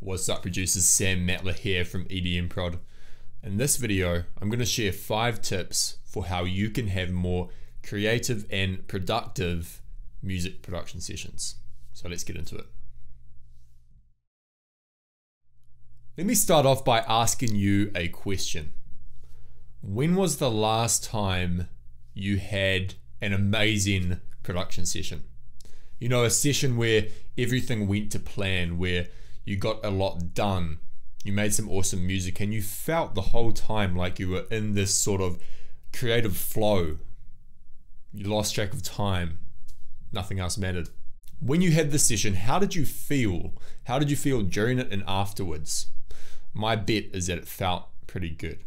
What's up, producers? Sam Matler here from EDMProd. In this video, I'm going to share 5 tips for how you can have more creative and productive music production sessions. So let's get into it. Let me start off by asking you a question. When was the last time you had an amazing production session? You know, a session where everything went to plan, where you got a lot done, you made some awesome music, and you felt the whole time like you were in this sort of creative flow. You lost track of time. Nothing else mattered. When you had this session, how did you feel? How did you feel during it and afterwards? My bet is that it felt pretty good.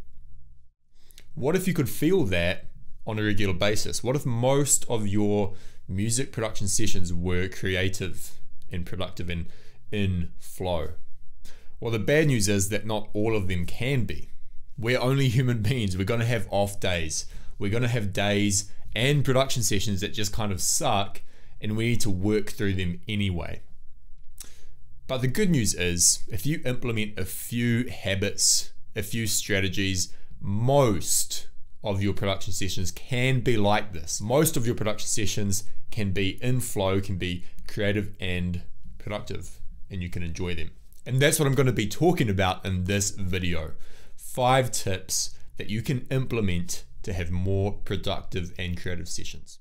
What if you could feel that on a regular basis? What if most of your music production sessions were creative and productive and in flow? Well, the bad news is that not all of them can be. We're only human beings. We're going to have off days. We're going to have days and production sessions that just kind of suck, and we need to work through them anyway. But the good news is, if you implement a few habits, a few strategies, most of your production sessions can be like this. Most of your production sessions can be in flow, can be creative and productive, and you can enjoy them. And that's what I'm going to be talking about in this video. 5 tips that you can implement to have more productive and creative sessions.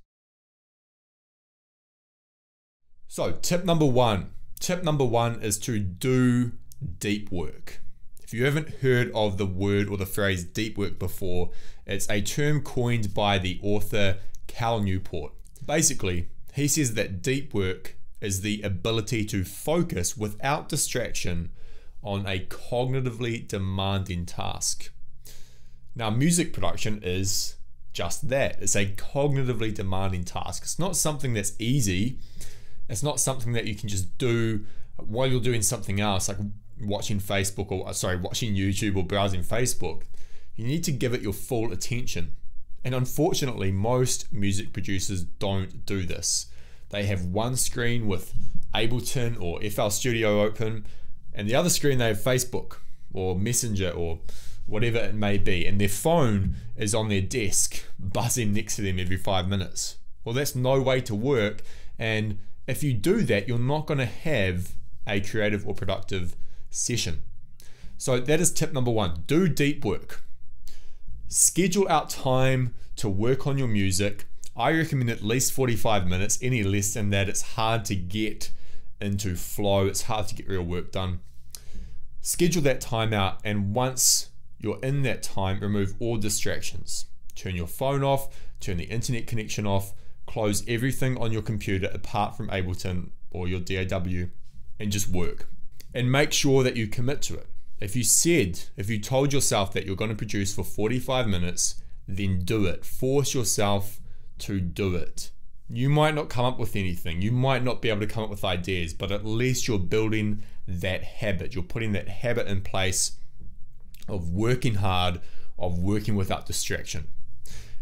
So tip number one is to do deep work. If you haven't heard of the word or the phrase deep work before, it's a term coined by the author Cal Newport. Basically, he says that deep work is the ability to focus without distraction on a cognitively demanding task. Now, music production is just that. It's a cognitively demanding task. It's not something that's easy. It's not something that you can just do while you're doing something else, like watching YouTube or browsing Facebook. You need to give it your full attention. And unfortunately, most music producers don't do this. They have one screen with Ableton or FL Studio open, and the other screen they have Facebook or Messenger or whatever it may be, and their phone is on their desk buzzing next to them every 5 minutes. Well, that's no way to work, and if you do that, you're not going to have a creative or productive session. So that is tip number 1. Do deep work. Schedule out time to work on your music. I recommend at least 45 minutes. Any less than that, it's hard to get into flow. It's hard to get real work done. Schedule that time out, and once you're in that time, remove all distractions. Turn your phone off, turn the internet connection off, close everything on your computer apart from Ableton or your DAW, and just work. And make sure that you commit to it. If you told yourself that you're going to produce for 45 minutes, then do it. Force yourself to do it. You might not come up with anything. You might not be able to come up with ideas, but at least you're building that habit. You're putting that habit in place of working hard, of working without distraction.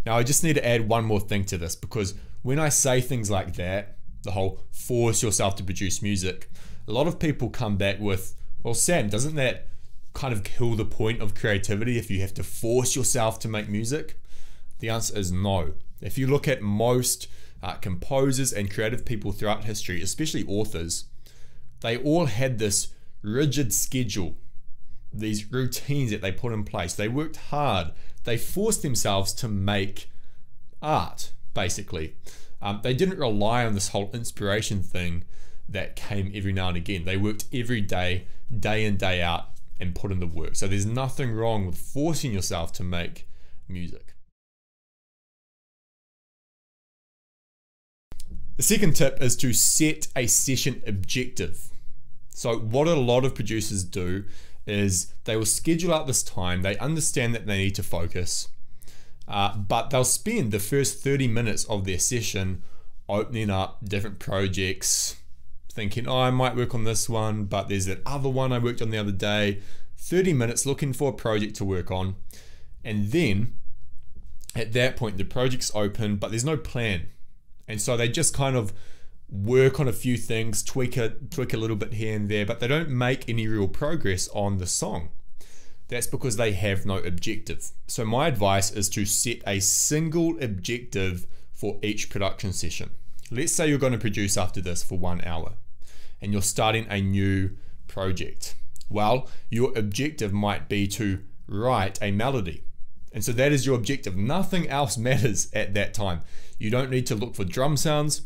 Now, I just need to add one more thing to this, because when I say things like that, the whole force yourself to produce music, a lot of people come back with, well, Sam, doesn't that kind of kill the point of creativity if you have to force yourself to make music? The answer is no. If you look at most composers and creative people throughout history, especially authors, they all had this rigid schedule, these routines that they put in place. They worked hard. They forced themselves to make art, basically. They didn't rely on this whole inspiration thing that came every now and again. They worked every day, day in, day out, and put in the work. So there's nothing wrong with forcing yourself to make music. The second tip is to set a session objective. So what a lot of producers do is they will schedule out this time. They understand that they need to focus, but they'll spend the first 30 minutes of their session opening up different projects, thinking, oh, I might work on this one, but there's that other one I worked on the other day. 30 minutes looking for a project to work on. And then at that point, the project's open, but there's no plan. And so they just kind of work on a few things, tweak a little bit here and there, but they don't make any real progress on the song. That's because they have no objective. So my advice is to set a single objective for each production session. Let's say you're going to produce after this for 1 hour and you're starting a new project. Well, your objective might be to write a melody. And so that is your objective. Nothing else matters at that time. You don't need to look for drum sounds.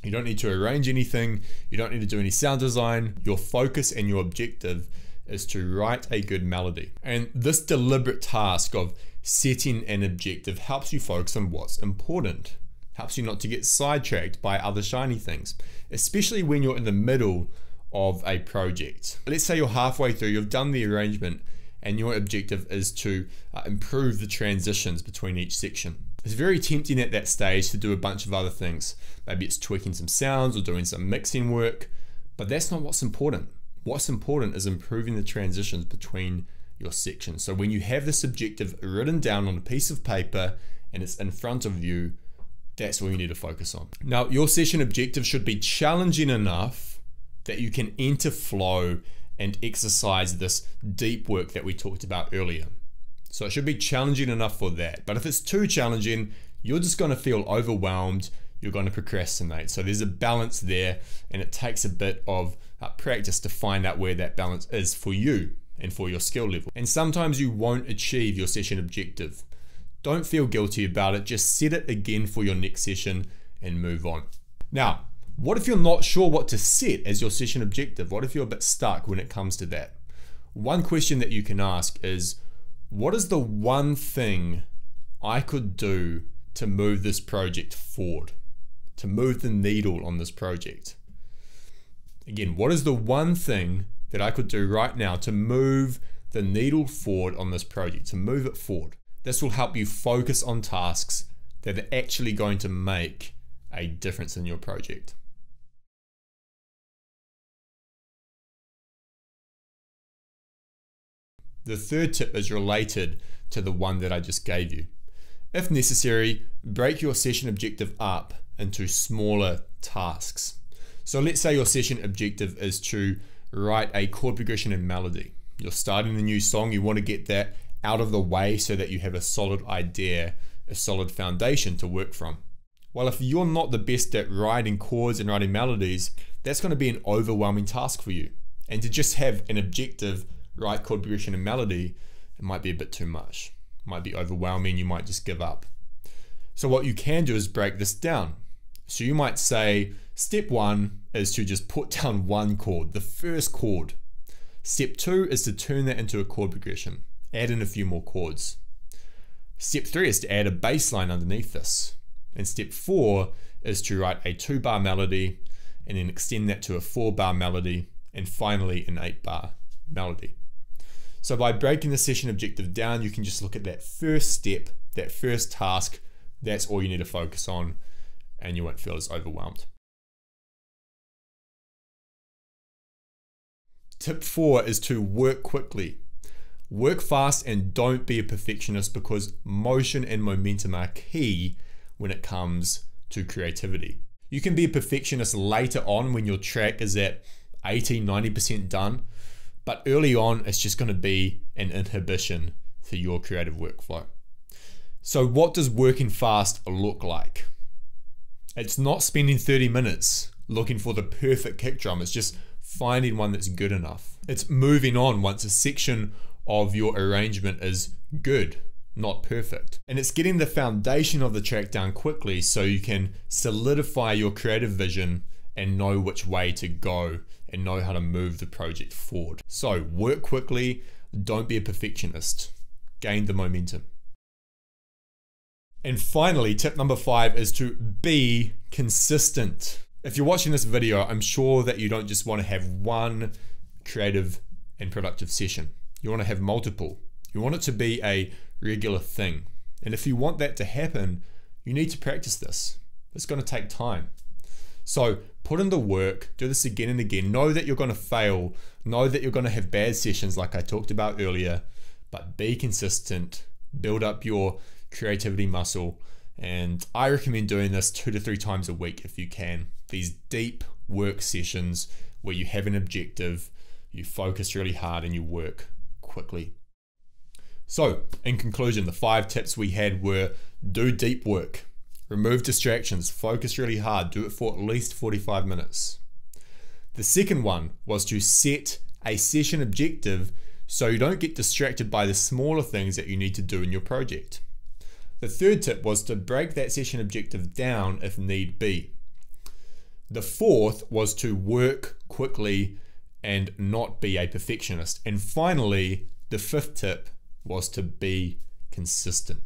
You don't need to arrange anything. You don't need to do any sound design. Your focus and your objective is to write a good melody. And this deliberate task of setting an objective helps you focus on what's important. Helps you not to get sidetracked by other shiny things, especially when you're in the middle of a project. Let's say you're halfway through, you've done the arrangement, and your objective is to improve the transitions between each section. It's very tempting at that stage to do a bunch of other things. Maybe it's tweaking some sounds or doing some mixing work, but that's not what's important. What's important is improving the transitions between your sections. So when you have this objective written down on a piece of paper and it's in front of you, that's what you need to focus on. Now, your session objective should be challenging enough that you can enter flow and exercise this deep work that we talked about earlier. So it should be challenging enough for that. But if it's too challenging, you're just going to feel overwhelmed. You're going to procrastinate. So there's a balance there, and it takes a bit of practice to find out where that balance is for you and for your skill level. And sometimes you won't achieve your session objective. Don't feel guilty about it. Just set it again for your next session and move on. Now, what if you're not sure what to set as your session objective? What if you're a bit stuck when it comes to that? One question that you can ask is, what is the one thing I could do to move this project forward? To move the needle on this project? Again, what is the one thing that I could do right now to move the needle forward on this project, to move it forward? This will help you focus on tasks that are actually going to make a difference in your project. The third tip is related to the one that I just gave you. If necessary, break your session objective up into smaller tasks. So let's say your session objective is to write a chord progression and melody. You're starting a new song, you want to get that out of the way so that you have a solid idea, a solid foundation to work from. Well, if you're not the best at writing chords and writing melodies, that's going to be an overwhelming task for you. And to just have an objective, write chord progression and melody, it might be a bit too much. It might be overwhelming, you might just give up. So what you can do is break this down. So you might say, step 1 is to just put down one chord, the first chord. Step 2 is to turn that into a chord progression, add in a few more chords. Step 3 is to add a bass line underneath this. And step 4 is to write a 2-bar melody and then extend that to a 4-bar melody and finally an 8-bar melody. So by breaking the session objective down, you can just look at that first step, that first task. That's all you need to focus on, and you won't feel as overwhelmed. Tip 4 is to work quickly. Work fast and don't be a perfectionist, because motion and momentum are key when it comes to creativity. You can be a perfectionist later on when your track is at 80-90% done, but early on it's just going to be an inhibition to your creative workflow. So what does working fast look like? It's not spending 30 minutes looking for the perfect kick drum. It's just finding one that's good enough. It's moving on once a section of your arrangement is good, not perfect. And it's getting the foundation of the track down quickly so you can solidify your creative vision and know which way to go and know how to move the project forward. So work quickly, don't be a perfectionist, gain the momentum. And finally, tip number 5 is to be consistent. If you're watching this video, I'm sure that you don't just want to have one creative and productive session. You want to have multiple. You want it to be a regular thing. And if you want that to happen, you need to practice this. It's going to take time. So put in the work, do this again and again. Know that you're going to fail. Know that you're going to have bad sessions like I talked about earlier, but be consistent, build up your creativity muscle. And I recommend doing this 2 to 3 times a week if you can. these deep work sessions where you have an objective, you focus really hard, and you work quickly. So, in conclusion, the 5 tips we had were: do deep work, remove distractions, focus really hard, do it for at least 45 minutes. The second one was to set a session objective so you don't get distracted by the smaller things that you need to do in your project. The third tip was to break that session objective down if need be. The fourth was to work quickly and not be a perfectionist. And finally, the fifth tip was to be consistent.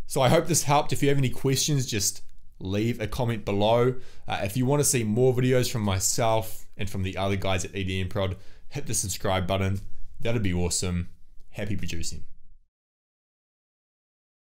So I hope this helped. If you have any questions, just leave a comment below. If you want to see more videos from myself and from the other guys at EDMProd, hit the subscribe button. That'd be awesome. Happy producing.